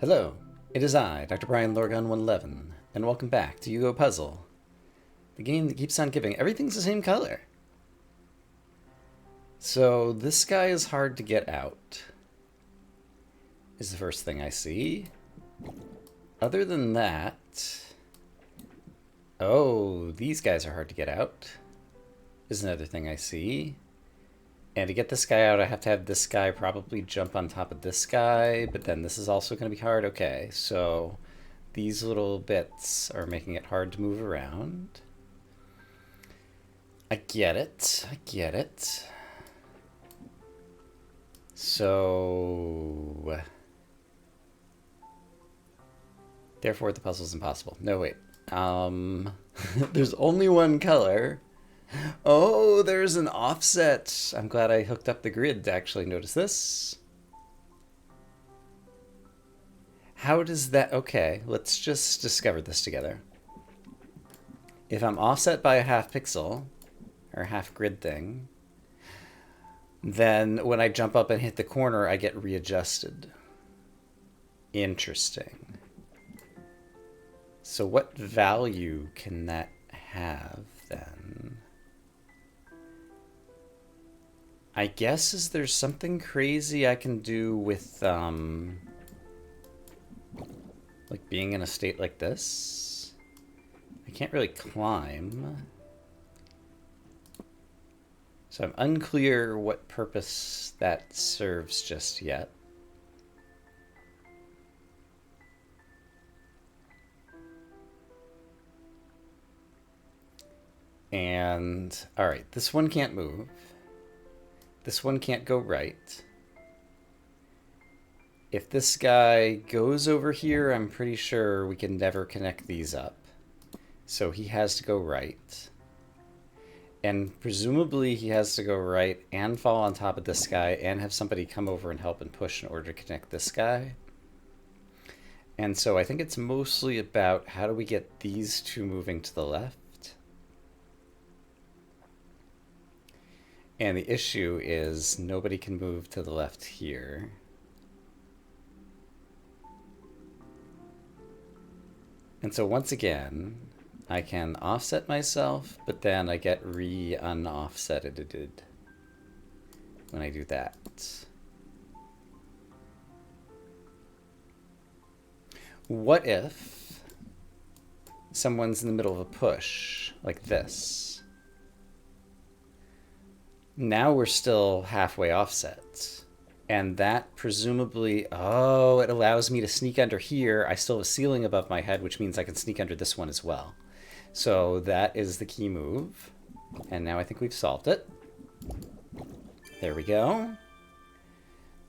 Hello, it is I, Dr. Brian Lorgon 111, and welcome back to Yugo Puzzle, the game that keeps on giving everything's the same color. So this guy is hard to get out, is the first thing I see. Other than that, oh, these guys are hard to get out, is another thing I see. And to get this guy out, I have to have this guy probably jump on top of this guy, but then this is also going to be hard. Okay, so these little bits are making it hard to move around. I get it. I get it. So... therefore, the puzzle's impossible. No, wait. There's only one color. Oh, there's an offset. I'm glad I hooked up the grid to actually notice this. How does that... okay, let's just discover this together. If I'm offset by a half pixel, or half grid thing, then when I jump up and hit the corner, I get readjusted. Interesting. So what value can that have, then? I guess is there something crazy I can do with, like being in a state like this? I can't really climb. So I'm unclear what purpose that serves just yet. And, alright, this one can't move. This one can't go right. If this guy goes over here, I'm pretty sure we can never connect these up. So he has to go right. And presumably he has to go right and fall on top of this guy and have somebody come over and help and push in order to connect this guy. And so I think it's mostly about how do we get these two moving to the left. And the issue is nobody can move to the left here. And so once again, I can offset myself, but then I get re-unoffsetted when I do that. What if someone's in the middle of a push, like this? Now we're still halfway offset. And that presumably, oh, it allows me to sneak under here. I still have a ceiling above my head, which means I can sneak under this one as well. So that is the key move. And now I think we've solved it. There we go.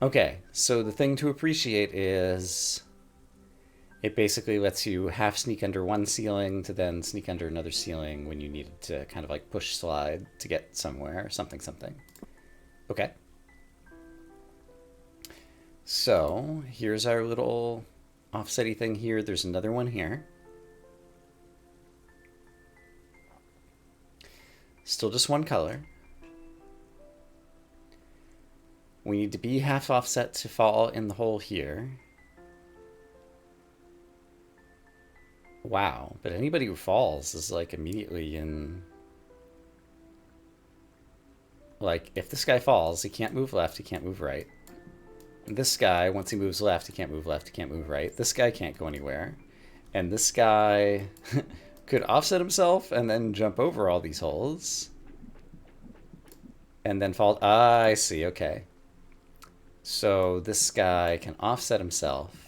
Okay, so the thing to appreciate is it basically lets you half sneak under one ceiling to then sneak under another ceiling when you needed to kind of like push slide to get somewhere, something. Okay. So here's our little offsetty thing here. There's another one here. Still just one color. We need to be half offset to fall in the hole here. Wow, but anybody who falls is like immediately in... like, if this guy falls, he can't move left, he can't move right. And this guy, once he moves left, he can't move left, he can't move right. This guy can't go anywhere. And this guy could offset himself and then jump over all these holes. And then fall... ah, I see, okay. So this guy can offset himself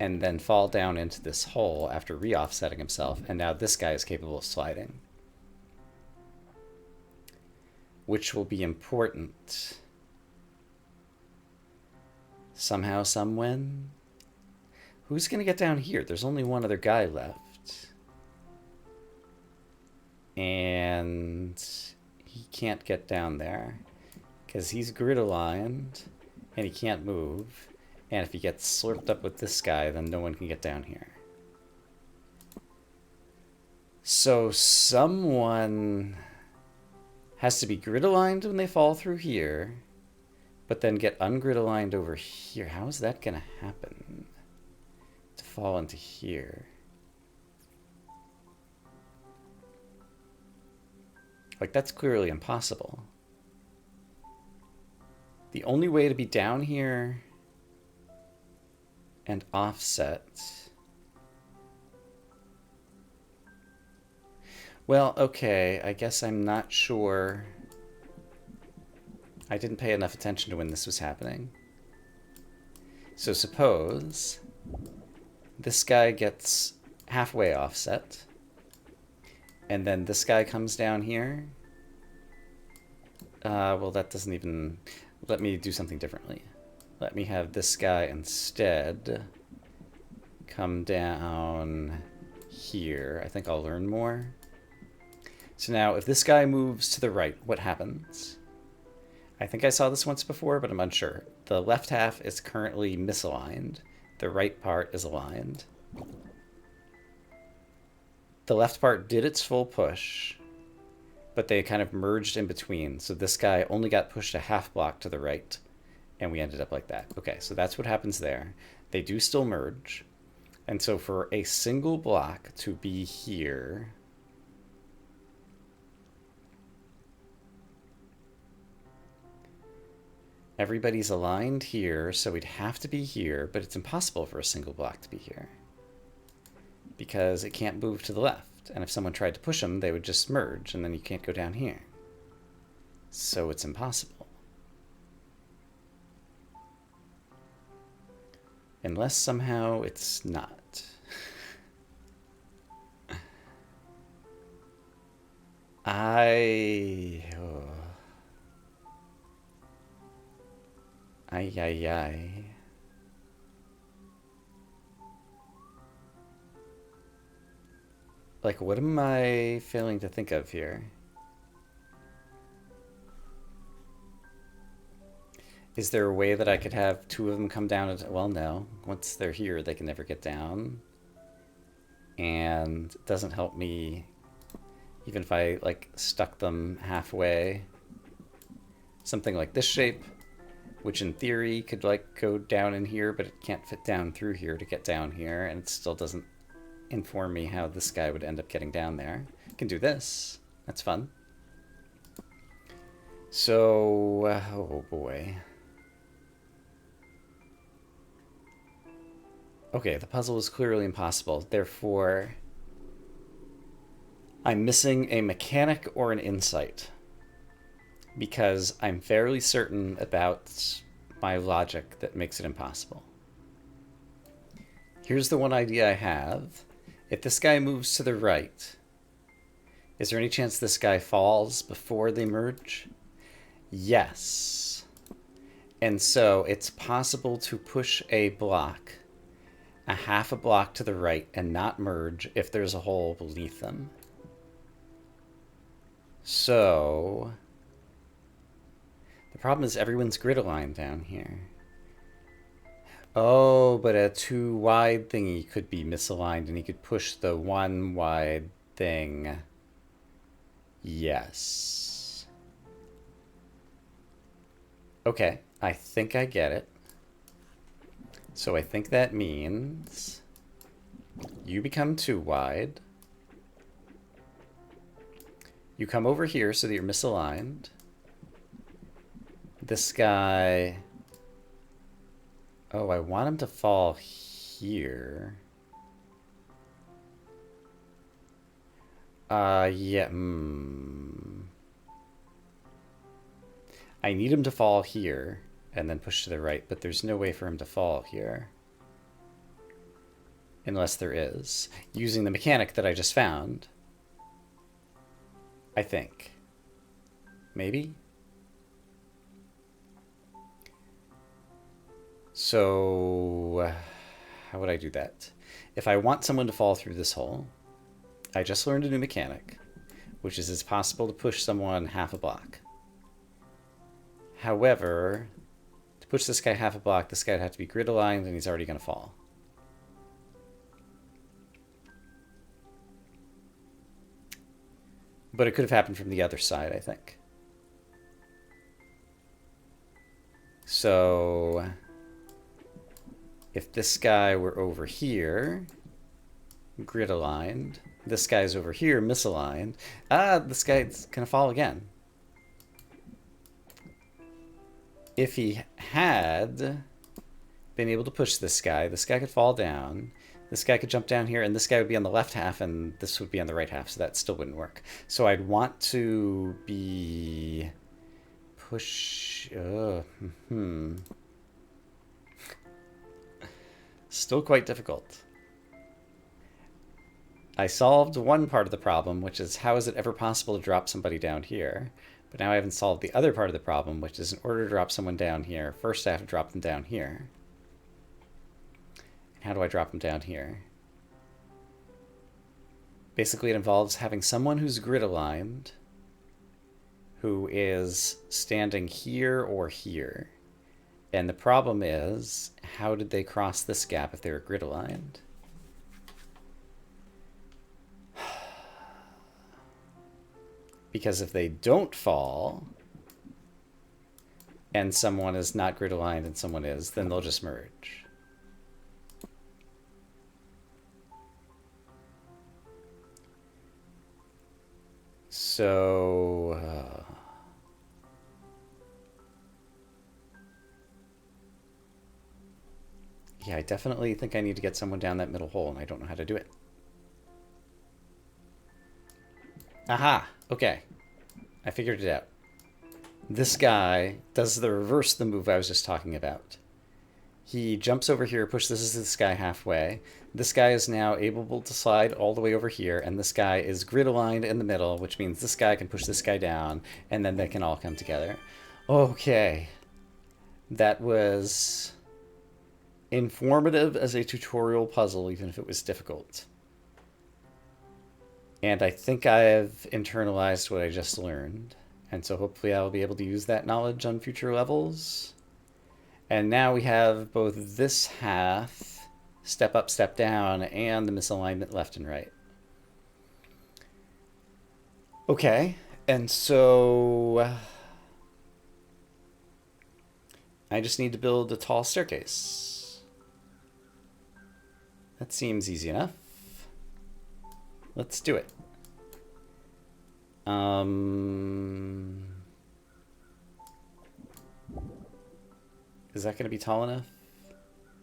and then fall down into this hole after re-offsetting himself, and now this guy is capable of sliding. Which will be important. Somehow, somewhen. Who's gonna get down here? There's only one other guy left. And he can't get down there, because he's grid-aligned, and he can't move. And if he gets slurped up with this guy, then no one can get down here. So someone has to be grid-aligned when they fall through here, but then get ungrid-aligned over here. How is that going to happen? fall into here. Like, that's clearly impossible. The only way to be down here and offset... Well, okay, I guess I'm not sure. I didn't pay enough attention to when this was happening. So suppose this guy gets halfway offset, and then this guy comes down here. Well, that doesn't even... Let me do something differently. Let me have this guy instead come down here. I think I'll learn more. So now, if this guy moves to the right, what happens? I think I saw this once before, but I'm unsure. The left half is currently misaligned. The right part is aligned. The left part did its full push, but they kind of merged in between. So this guy only got pushed a half block to the right, and we ended up like that. Okay, so that's what happens there. They do still merge. And so for a single block to be here... Everybody's aligned here, so we'd have to be here, but it's impossible for a single block to be here because it can't move to the left. And if someone tried to push them, they would just merge, and then you can't go down here. So it's impossible. Unless somehow it's not. Ay, ay, ay. Like, what am I failing to think of here? Is there a way that I could have two of them come down? Well, no. Once they're here, they can never get down. And it doesn't help me even if I, like, stuck them halfway. Something like this shape, which in theory could, like, go down in here, but it can't fit down through here to get down here, and it still doesn't inform me how this guy would end up getting down there. I can do this. That's fun. So, oh boy. Okay, the puzzle is clearly impossible. Therefore, I'm missing a mechanic or an insight, because I'm fairly certain about my logic that makes it impossible. Here's the one idea I have. If this guy moves to the right, is there any chance this guy falls before they merge? Yes. And so it's possible to push a block a half a block to the right and not merge if there's a hole beneath them. So the problem is everyone's grid aligned down here. Oh, but a too wide thingy could be misaligned and he could push the one wide thing. Yes. Okay, I think I get it. So I think that means you become too wide. You come over here so that you're misaligned. This guy... Oh, I want him to fall here. Yeah, I need him to fall here and then push to the right, but there's no way for him to fall here. Unless there is. Using the mechanic that I just found. I think. Maybe? So, how would I do that? If I want someone to fall through this hole, I just learned a new mechanic, which is it's possible to push someone half a block. However, to push this guy half a block, this guy would have to be grid aligned and he's already going to fall. But it could have happened from the other side, I think. So... if this guy were over here, grid aligned, this guy's over here, misaligned, this guy's gonna fall again. If he had been able to push this guy could fall down, this guy could jump down here, and this guy would be on the left half, and this would be on the right half, so that still wouldn't work. So I'd want to be... push... Still quite difficult. I solved one part of the problem, which is how is it ever possible to drop somebody down here? But now I haven't solved the other part of the problem, which is in order to drop someone down here, first I have to drop them down here. And how do I drop them down here? Basically, it involves having someone who's grid aligned, who is standing here or here. And the problem is, how did they cross this gap if they were grid aligned? Because if they don't fall, and someone is not grid aligned and someone is, then they'll just merge. So... yeah, I definitely think I need to get someone down that middle hole, and I don't know how to do it. Aha! Okay. I figured it out. This guy does the reverse of the move I was just talking about. He jumps over here, pushes this guy halfway. This guy is now able to slide all the way over here, and this guy is grid aligned in the middle, which means this guy can push this guy down, and then they can all come together. Okay. That was informative as a tutorial puzzle, even if it was difficult. And I think I've internalized what I just learned. And so hopefully I'll be able to use that knowledge on future levels. And now we have both this half, step up, step down, and the misalignment left and right. Okay, and so I just need to build a tall staircase. That seems easy enough. Let's do it. Is that going to be tall enough?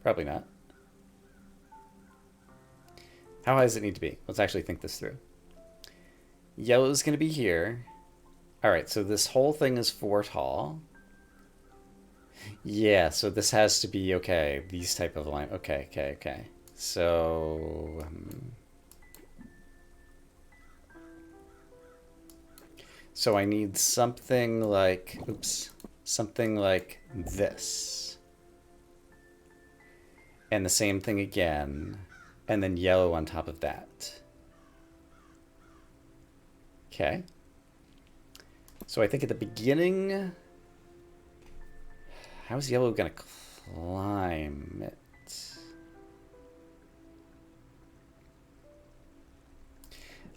Probably not. How high does it need to be? Let's actually think this through. Yellow is going to be here. All right, so this whole thing is 4 tall. Yeah, so this has to be, okay, these type of line. Okay. So... so I need something like, oops, something like this. And the same thing again. And then yellow on top of that. Okay. So I think at the beginning, how's yellow gonna climb it?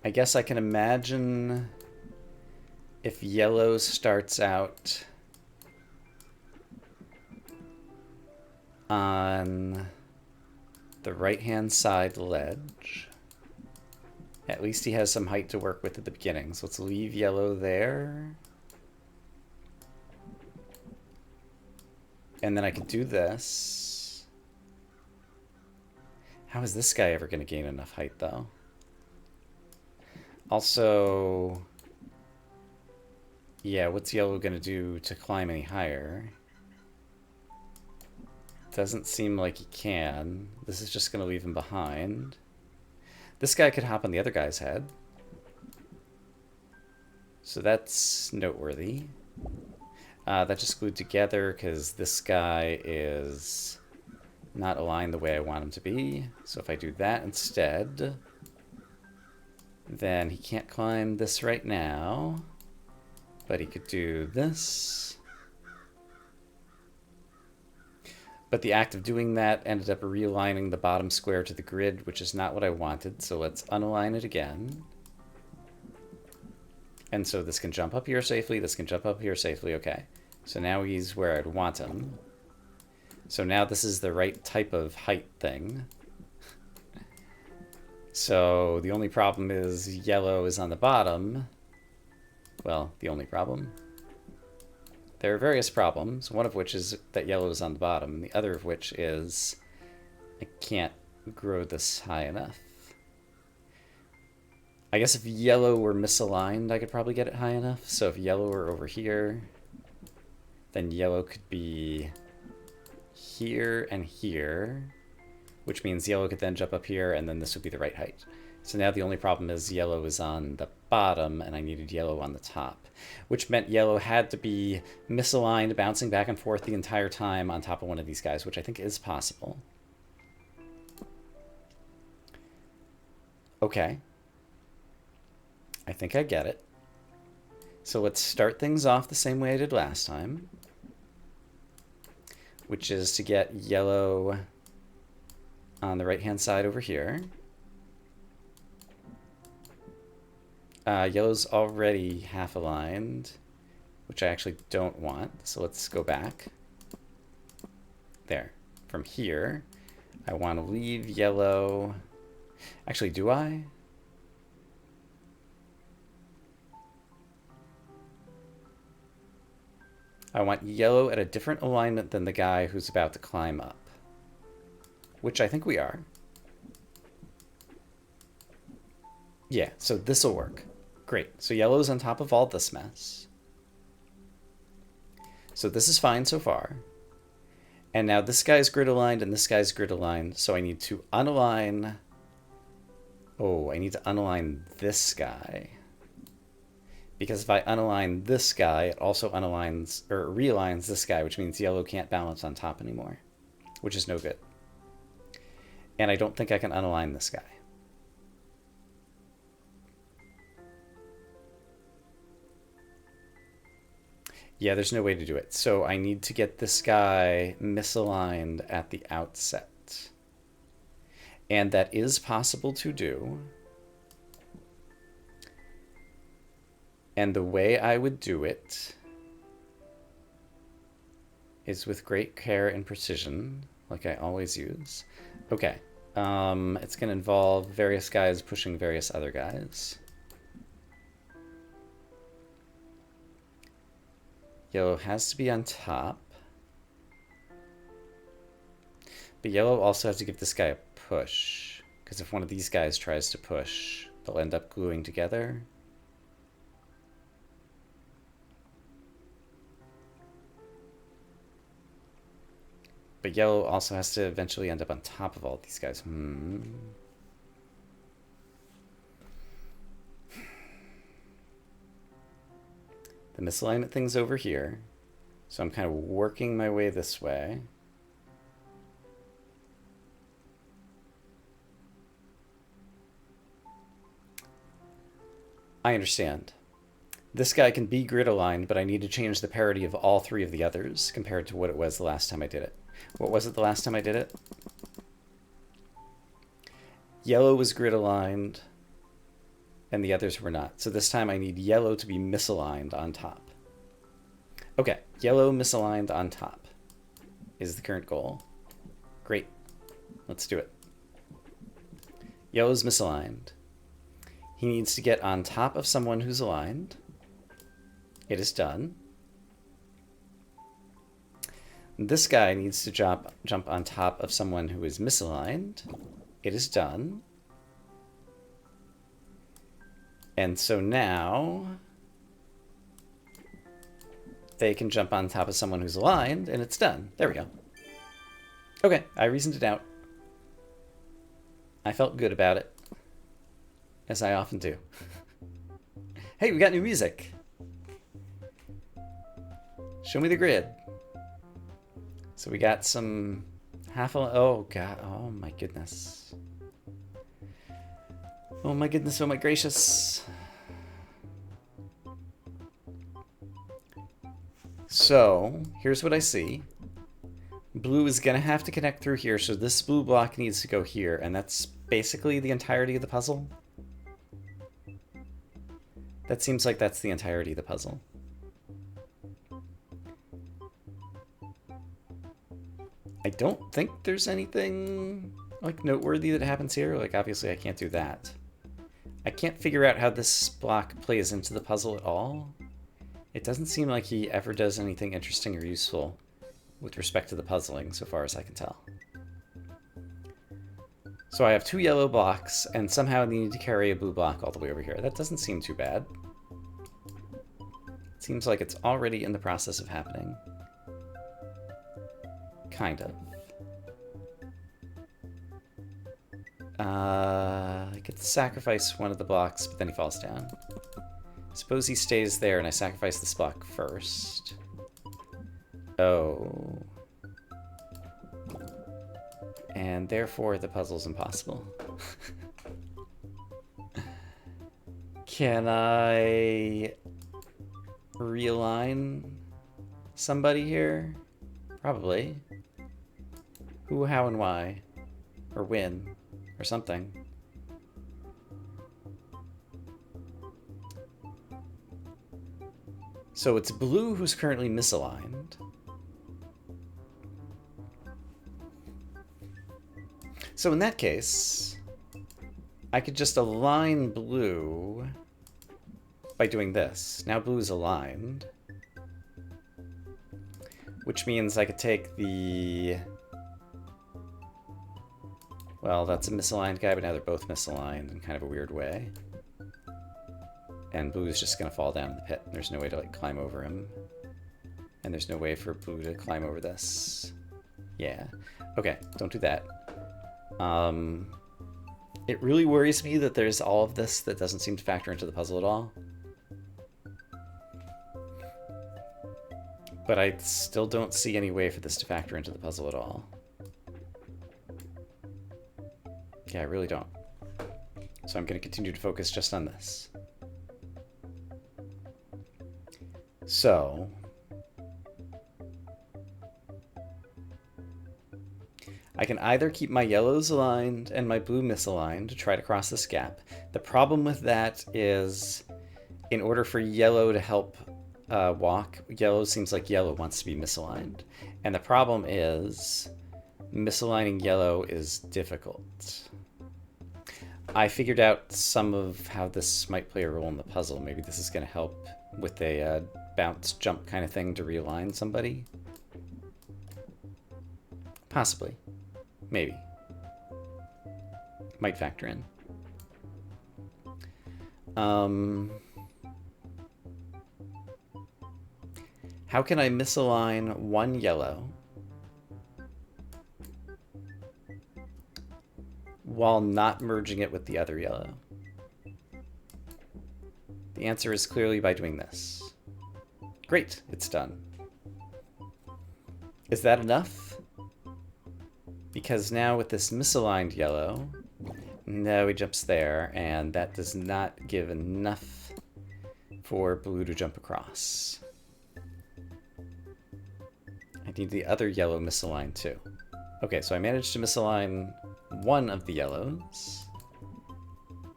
I guess I can imagine if yellow starts out on the right-hand side ledge. At least he has some height to work with at the beginning. So let's leave yellow there. And then I can do this. How is this guy ever going to gain enough height, though? Also, yeah, what's yellow going to do to climb any higher? Doesn't seem like he can. This is just going to leave him behind. This guy could hop on the other guy's head. So that's noteworthy. That just glued together because this guy is not aligned the way I want him to be. So if I do that instead, then he can't climb this right now. But he could do this. But the act of doing that ended up realigning the bottom square to the grid, which is not what I wanted. So let's unalign it again. And so this can jump up here safely. This can jump up here safely. Okay. So now he's where I'd want him. So now this is the right type of height thing. So the only problem is yellow is on the bottom. Well, the only problem. There are various problems, one of which is that yellow is on the bottom, and the other of which is I can't grow this high enough. I guess if yellow were misaligned, I could probably get it high enough. So if yellow were over here, then yellow could be here and here, which means yellow could then jump up here, and then this would be the right height. So now the only problem is yellow is on the bottom, and I needed yellow on the top, which meant yellow had to be misaligned, bouncing back and forth the entire time on top of one of these guys, which I think is possible. Okay. I think I get it. So let's start things off the same way I did last time, which is to get yellow on the right-hand side over here. Yellow's already half aligned, which I actually don't want. So let's go back. There. From here, I want to leave yellow. Actually, do I? I want yellow at a different alignment than the guy who's about to climb up, which I think we are. Yeah, so this will work. Great. So yellow's on top of all this mess. So this is fine so far. And now this guy's grid aligned and this guy's grid aligned, so I need to unalign. Oh, I need to unalign this guy. Because if I unalign this guy, it also unaligns or realigns this guy, which means yellow can't balance on top anymore, which is no good. And I don't think I can unalign this guy. Yeah, there's no way to do it. So I need to get this guy misaligned at the outset. And that is possible to do. And the way I would do it is with great care and precision, like I always use. Okay, it's going to involve various guys pushing various other guys. Yellow has to be on top. But yellow also has to give this guy a push, because if one of these guys tries to push, they'll end up gluing together. But yellow also has to eventually end up on top of all these guys. The misalignment thing's over here. So I'm kind of working my way this way. I understand. This guy can be grid aligned, but I need to change the parity of all three of the others compared to what it was the last time I did it. What was it the last time I did it? Yellow was grid aligned, and the others were not. So this time I need yellow to be misaligned on top. Okay, yellow misaligned on top is the current goal. Great. Let's do it. Yellow's misaligned. He needs to get on top of someone who's aligned. It is done. This guy needs to jump on top of someone who is misaligned. It is done. And so now they can jump on top of someone who's aligned, and it's done. There we go. Okay, I reasoned it out. I felt good about it, as I often do. Hey, we got new music. Show me the grid. So we got some oh god, oh my goodness. Oh my goodness, oh my gracious. So, here's what I see. Blue is gonna have to connect through here, so this blue block needs to go here, and that's basically the entirety of the puzzle. That seems like that's the entirety of the puzzle. don't think there's anything like noteworthy that happens here. Like, obviously I can't do that. I can't figure out how this block plays into the puzzle at all. It doesn't seem like he ever does anything interesting or useful with respect to the puzzling, so far as I can tell. So I have 2 yellow blocks, and somehow I need to carry a blue block all the way over here. That doesn't seem too bad. It seems like it's already in the process of happening. Kind of. I could sacrifice one of the blocks, but then he falls down. Suppose he stays there and I sacrifice this block first. Oh. And therefore the puzzle's impossible. Can I realign somebody here? Probably. Who, how, and why? Or when? Or something. So it's blue who's currently misaligned. So in that case, I could just align blue by doing this. Now blue is aligned. Which means I could take the... Well, that's a misaligned guy, but now they're both misaligned in kind of a weird way. And blue is just going to fall down in the pit. There's no way to, like, climb over him. And there's no way for blue to climb over this. Yeah. Okay, don't do that. It really worries me that there's all of this that doesn't seem to factor into the puzzle at all. But I still don't see any way for this to factor into the puzzle at all. Yeah, I really don't. So I'm going to continue to focus just on this. So... I can either keep my yellows aligned and my blue misaligned to try to cross this gap. The problem with that is, in order for yellow to help walk, yellow seems like yellow wants to be misaligned. And the problem is, misaligning yellow is difficult. I figured out some of how this might play a role in the puzzle. Maybe this is going to help with a bounce jump kind of thing to realign somebody. Possibly. Maybe. Might factor in. How can I misalign one yellow while not merging it with the other yellow? The answer is clearly by doing this. Great, it's done. Is that enough? Because now with this misaligned yellow, no, he jumps there, and that does not give enough for blue to jump across. I need the other yellow misaligned too. Okay, so I managed to misalign one of the yellows.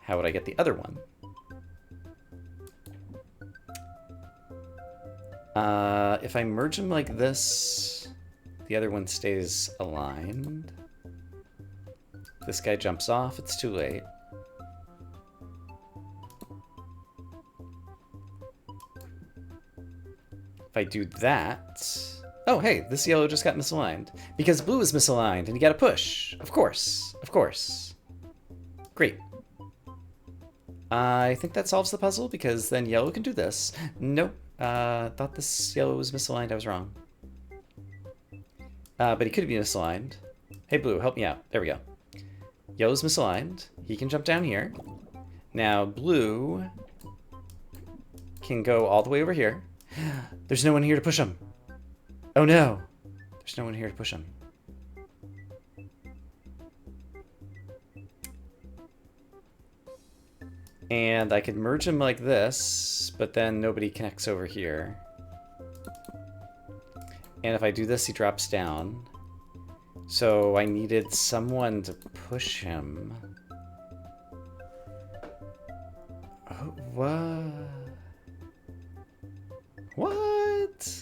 How would I get the other one? If I merge them like this, the other one stays aligned. This guy jumps off, it's too late. If I do that... Oh, hey, this yellow just got misaligned. Because blue is misaligned, and you gotta push. Of course, of course. Great. I think that solves the puzzle, because then yellow can do this. Nope. Thought this yellow was misaligned, I was wrong. But he could be misaligned. Hey, blue, help me out. There we go. Yellow's misaligned. He can jump down here. Now, blue can go all the way over here. There's no one here to push him. Oh, no. There's no one here to push him. And I could merge him like this, but then nobody connects over here. And if I do this, he drops down. So I needed someone to push him. Oh, what? What?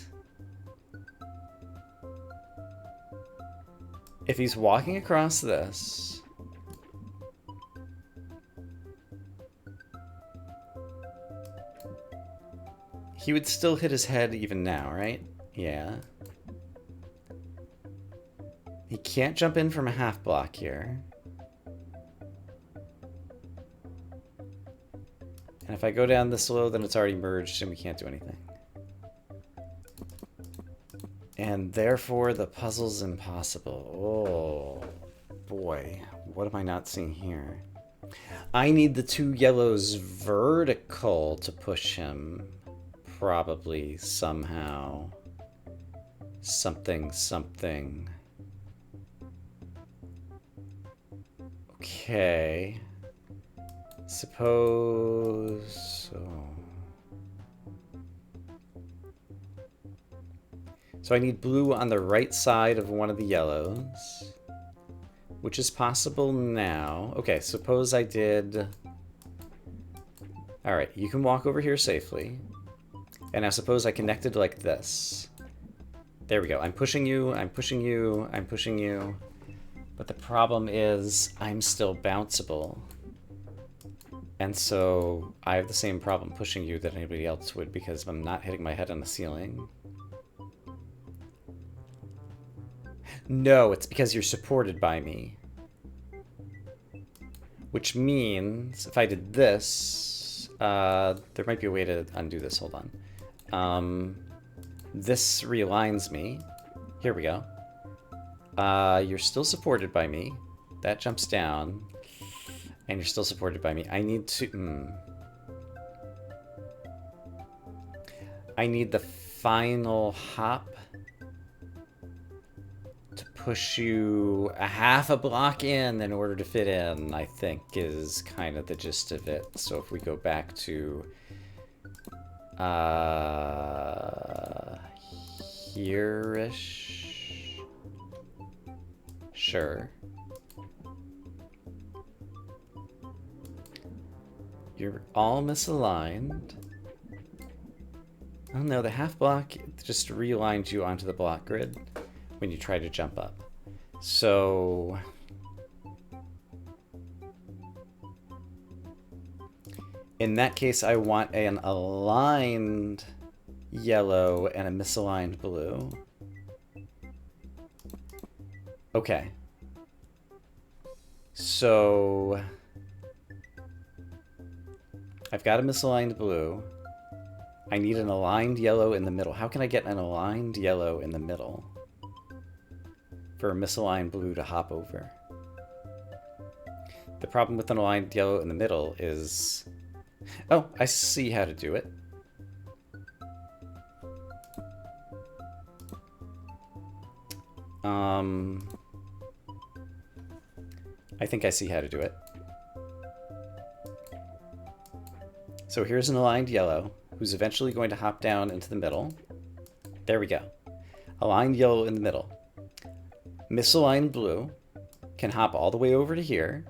If he's walking across this, he would still hit his head even now, right? Yeah. He can't jump in from a half block here. And if I go down this low, then it's already merged and we can't do anything. And therefore, the puzzle's impossible. Oh, boy. What am I not seeing here? I need the two yellows vertical to push him. Probably, somehow. Something. Okay. Suppose... Oh. So I need blue on the right side of one of the yellows, which is possible now. Okay, suppose I did... Alright, you can walk over here safely. And now suppose I connected like this. There we go. I'm pushing you, I'm pushing you, I'm pushing you. But the problem is I'm still bounceable. And so I have the same problem pushing you that anybody else would because I'm not hitting my head on the ceiling. No, it's because you're supported by me. Which means if I did this, there might be a way to undo this. Hold on. This realigns me. Here we go. You're still supported by me. That jumps down. And you're still supported by me. I need to... I need the final hop to push you a half a block in order to fit in, I think, is kind of the gist of it. So if we go back to... here-ish? Sure. You're all misaligned. Oh no, the half block just realigned you onto the block grid when you try to jump up. So... in that case, I want an aligned yellow and a misaligned blue. Okay. So... I've got a misaligned blue. I need an aligned yellow in the middle. How can I get an aligned yellow in the middle for a misaligned blue to hop over? The problem with an aligned yellow in the middle is... Oh, I see how to do it. I think I see how to do it. So here's an aligned yellow, who's eventually going to hop down into the middle. There we go. Aligned yellow in the middle. Misaligned blue can hop all the way over to here.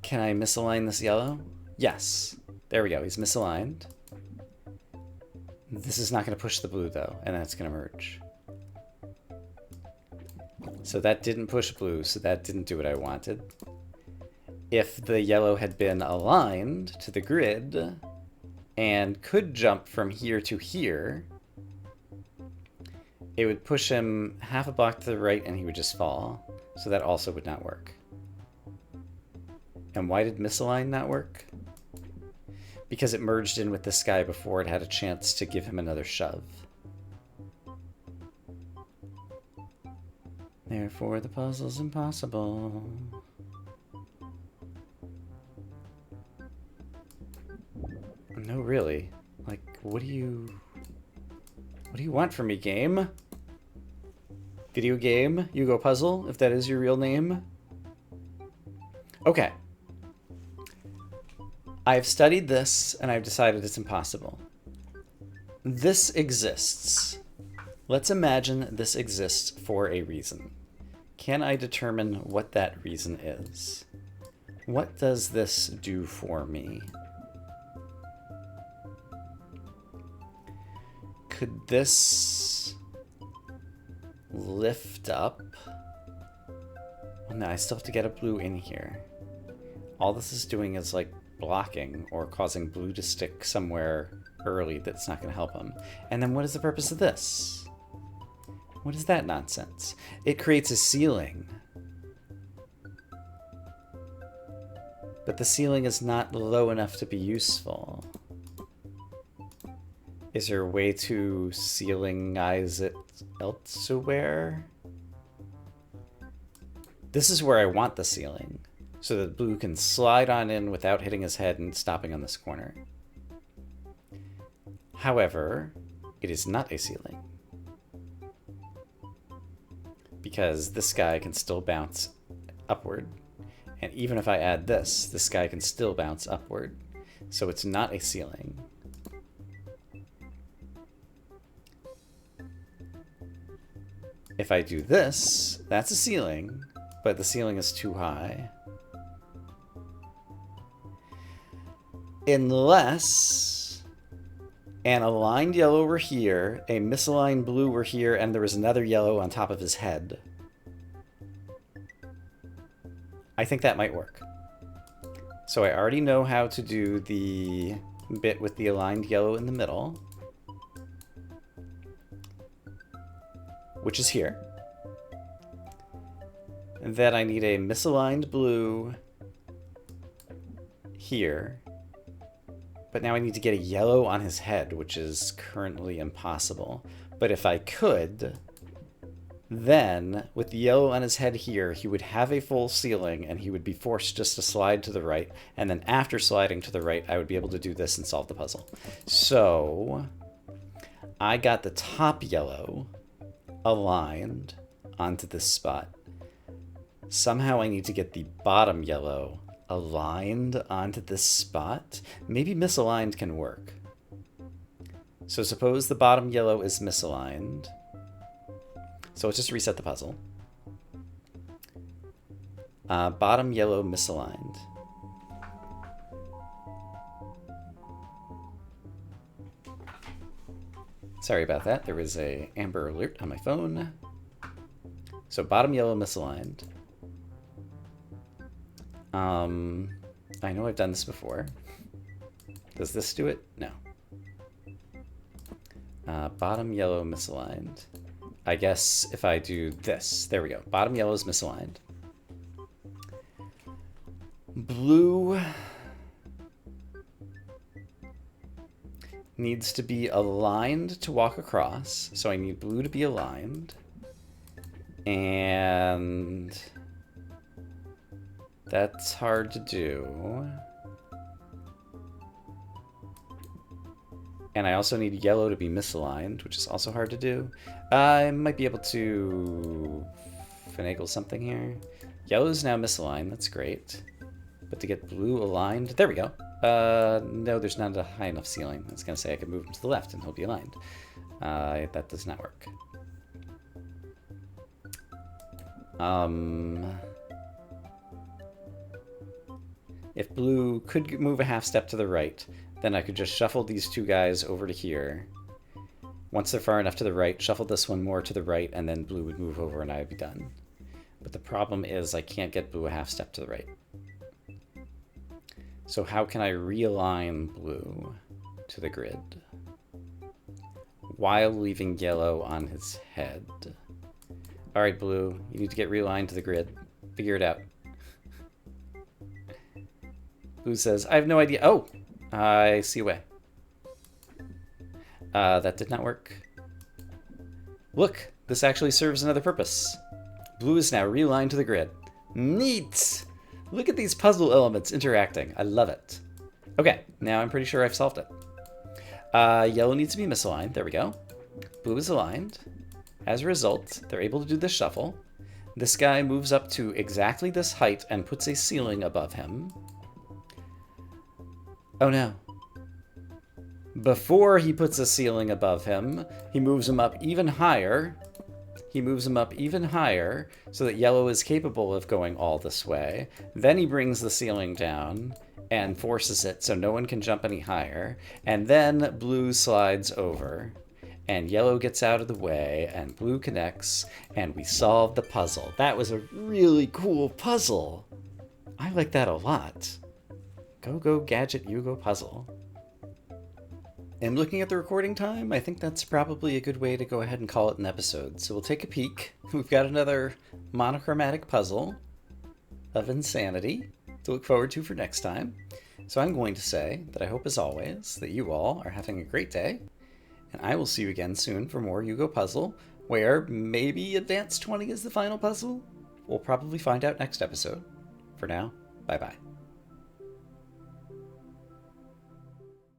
Can I misalign this yellow? Yes. There we go. He's misaligned. This is not going to push the blue, though, and that's going to merge. So that didn't push blue, so that didn't do what I wanted. If the yellow had been aligned to the grid and could jump from here to here, it would push him half a block to the right and he would just fall. So that also would not work. And why did misalign not work? Because it merged in with this guy before it had a chance to give him another shove. Therefore, the puzzle's impossible. No, really. Like, what do you want from me, game? Video game? Yugo Puzzle, if that is your real name? Okay. I've studied this, and I've decided it's impossible. This exists. Let's imagine this exists for a reason. Can I determine what that reason is? What does this do for me? Could this lift up. Oh, no, I still have to get a blue in here. All this is doing is like blocking or causing blue to stick somewhere early that's not going to help him. And then what is the purpose of this? What is that nonsense? It creates a ceiling. But the ceiling is not low enough to be useful. Is there a way to ceilingize it elsewhere? This is where I want the ceiling, so that blue can slide on in without hitting his head and stopping on this corner. However, it is not a ceiling, because this guy can still bounce upward. And even if I add this, this guy can still bounce upward. So it's not a ceiling. If I do this, that's a ceiling, but the ceiling is too high. Unless an aligned yellow were here, a misaligned blue were here, and there was another yellow on top of his head. I think that might work. So I already know how to do the bit with the aligned yellow in the middle, which is here. And then I need a misaligned blue here. But now I need to get a yellow on his head, which is currently impossible. But if I could, then with the yellow on his head here, he would have a full ceiling and he would be forced just to slide to the right. And then after sliding to the right, I would be able to do this and solve the puzzle. So I got the top yellow aligned onto this spot. Somehow I need to get the bottom yellow aligned onto this spot. Maybe misaligned can work. So suppose the bottom yellow is misaligned. So let's just reset the puzzle. Bottom yellow misaligned. Sorry about that. There was a Amber Alert on my phone. So bottom yellow misaligned. I know I've done this before. Does this do it? No. Bottom yellow misaligned. I guess if I do this, there we go. Bottom yellow is misaligned. Blue needs to be aligned to walk across. So I need blue to be aligned. And that's hard to do. And I also need yellow to be misaligned, which is also hard to do. I might be able to finagle something here. Yellow is now misaligned, that's great. But to get blue aligned, there we go. No, there's not a high enough ceiling. I was gonna say I could move him to the left and he'll be aligned. That does not work. If blue could move a half step to the right, then I could just shuffle these two guys over to here. Once they're far enough to the right, shuffle this one more to the right, and then blue would move over and I would be done. But the problem is I can't get blue a half step to the right. So how can I realign blue to the grid while leaving yellow on his head? All right, blue, you need to get realigned to the grid. Figure it out. Blue says, I have no idea. Oh, I see a way. That did not work. Look, this actually serves another purpose. Blue is now realigned to the grid. Neat! Look at these puzzle elements interacting. I love it. Okay, now I'm pretty sure I've solved it. Yellow needs to be misaligned. There we go. Blue is aligned. As a result, they're able to do this shuffle. This guy moves up to exactly this height and puts a ceiling above him. Oh no. Before he puts a ceiling above him, he moves him up even higher. He moves him up even higher so that yellow is capable of going all this way. Then he brings the ceiling down and forces it so no one can jump any higher. And then blue slides over. and yellow gets out of the way, and blue connects, and we solve the puzzle. That was a really cool puzzle. I like that a lot. Go Gadget Yugo Puzzle. And looking at the recording time, I think that's probably a good way to go ahead and call it an episode. So we'll take a peek. We've got another monochromatic puzzle of insanity to look forward to for next time. So I'm going to say that I hope, as always, that you all are having a great day. And I will see you again soon for more Yugo Puzzle, where maybe Advanced 20 is the final puzzle. We'll probably find out next episode. For now, bye-bye.